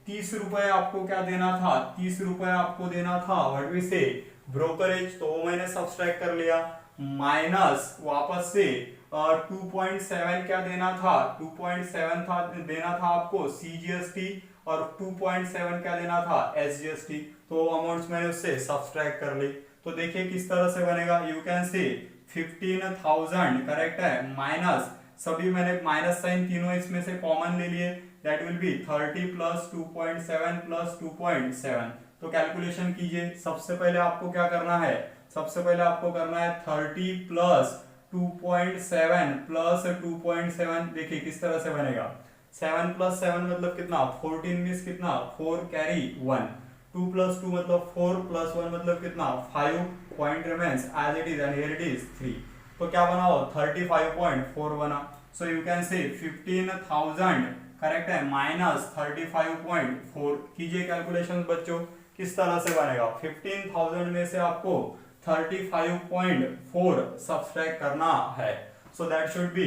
30 रुपए आपको क्या देना था, 30 रुपए आपको देना था व्हाट वी से ब्रोकरेज, तो वो मैंने सब्सट्रैक्ट कर लिया, माइनस वापस से 2.7 क्या देना था, 2.7 था देना था आपको सीजीएसटी और 2.7 क्या देना था एसजीएसटी, तो अमाउंट्स मैंने उससे सब्सट्रैक्ट कर ली। तो देखिए किस तरह से बनेगा, यू कैन सी 15,000, करेक्ट है, माइनस सभी मैंने माइनस साइन तीनों इसमें से कॉमन ले लिए, that will B 30 plus 2.7 plus 2.7। तो कैलकुलेशन कीजिए, सबसे पहले आपको क्या करना है, सबसे पहले आपको करना है 30 प्लस 2.7 प्लस 2.7, देखिए किस तरह से बनेगा, 7 प्लस 7 मतलब कितना 14 मींस कितना 4 कैरी 1, 2 प्लस 2 मतलब 4 प्लस 1 मतलब कितना 5, point remains as it is and here it is 3, तो क्या बना हो 35.4 बना। सो यू कैन से 15,000, करेक्ट है, माइनस 35.4, कीजिए कैलकुलेशन बच्चों किस तरह से बनेगा, 15,000 में से आपको 35.4 सब्सट्रैक्ट करना है, सो दैट शुड बी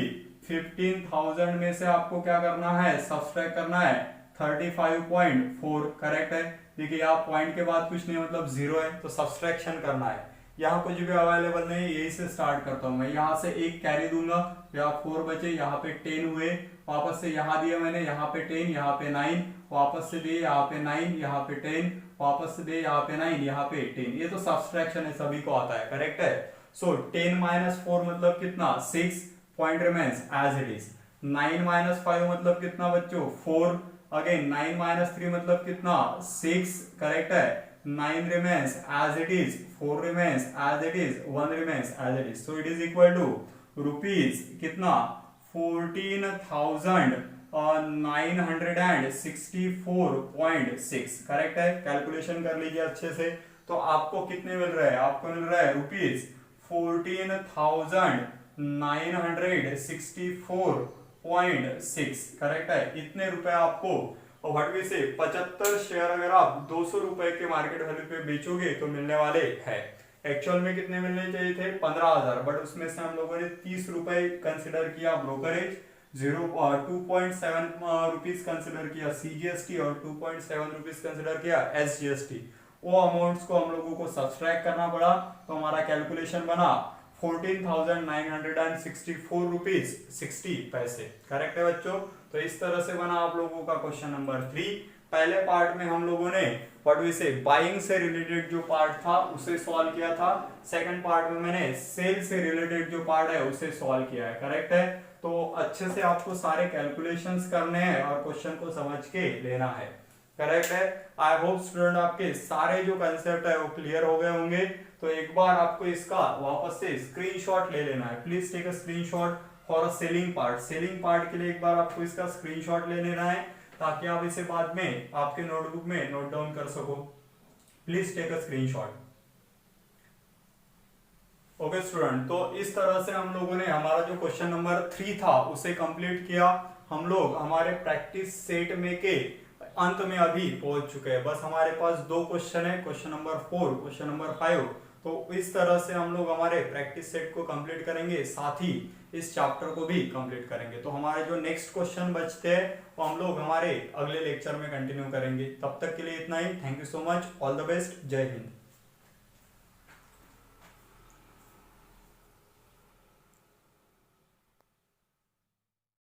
15,000 में से आपको क्या करना है, सब्सट्रैक्ट करना है 35.4, करेक्ट है। देखिए यहाँ पॉइंट के बाद कुछ नहीं मतलब जीरो है, तो सब्सट्रैक्शन करना है, यहाँ कुछ भी अवेलेबल नहीं, यही से स्टार्ट करता हूँ मैं, यहाँ से एक कैरी दूंगा, यहाँ 4 बचे, यहाँ पे 10 हुए, वापस से यहाँ दिया मैंने, यहाँ पे 10, यहाँ पे 9, वापस से दिए यहाँ पे 9, यहाँ पे 10, वापस से दिए यहाँ पे 9, यहाँ पे 10, ये तो सब्सट्रैक्शन है, सभी को आता है, करेक्ट है। सो 10 माइनस 4 मतलब कितना 6, point remains as it is, 9 minus 5 मतलब कितना बच्चों 4, अगेन 9 माइनस 3 मतलब कितना 6, करेक्ट है, 9 remains as it is, 4 remains as it is, 1 remains as it is, so it is equal to rupees कितना 14,964.6, करेक्ट है, कैलकुलेशन कर लीजिए अच्छे से। तो आपको कितने मिल रहे हैं, आपको मिल रहा है रुपीज 14,964.6, करेक्ट है, इतने रुपए आपको, और व्हाट वी से 75 शेयर अगर आप 200 रुपए के मार्केट वैल्यू पे बेचोगे तो मिलने वाले हैं। एक्चुअल में कितने मिलने चाहिए थे 15,000, बट उसमें से हम लोगों ने 30 रुपए कंसिडर किया ब्रोकरेज, 2.7 रुपीज कंसिडर किया सीजीएसटी और 2.7 रुपीज कंसिडर किया एसजीएसटी। वो अमाउंट्स को हम लोगों को सब्सट्रैक्ट करना पड़ा, तो हमारा कैलकुलेशन बना 14,964 रुपीज 60 पैसे, करेक्ट है बच्चों। तो इस तरह से बना आप लोगों का क्वेश्चन नंबर 3। पहले पार्ट में हम लोगों ने व्हाट वी से बाइंग से रिलेटेड जो पार्ट था उसे सॉल्व किया था, सेकंड पार्ट में मैंने सेल से रिलेटेड जो पार्ट है उसे सॉल्व किया है, करेक्ट है। तो अच्छे से आपको सारे कैलकुलेशंस करने हैं और क्वेश्चन को समझ के लेना है, करेक्ट है। आई होप स्टूडेंट आपके सारे जो कंसेप्ट है वो क्लियर हो गए होंगे। तो एक बार आपको इसका वापस से स्क्रीनशॉट ले लेना है, please take a screenshot for selling part. Selling part के लिए एक बार आपको इसका स्क्रीनशॉट ले लेना है ताकि आप इसे बाद में आपके नोटबुक में नोट डाउन कर सको। Please take a screenshot. Okay student, तो इस तरह से हम लोगों ने हमारा जो क्वेश्चन नंबर 3 था उसे कंप्लीट किया। हम लोग हमारे प्रैक्टिस सेट में के अंत में अभी पहुंच चुके हैं। बस हमारे पास 2 क्वेश्चन है, क्वेश्चन नंबर 4, क्वेश्चन नंबर 5। तो इस तरह से हम लोग हमारे प्रैक्टिस सेट को कंप्लीट करेंगे, साथ ही इस चैप्टर को भी कंप्लीट करेंगे। तो हमारे जो नेक्स्ट क्वेश्चन बचते हैं वो हम लोग हमारे अगले लेक्चर में कंटिन्यू करेंगे। तब तक के लिए इतना ही। Thank you so much, all the best, जय हिंद।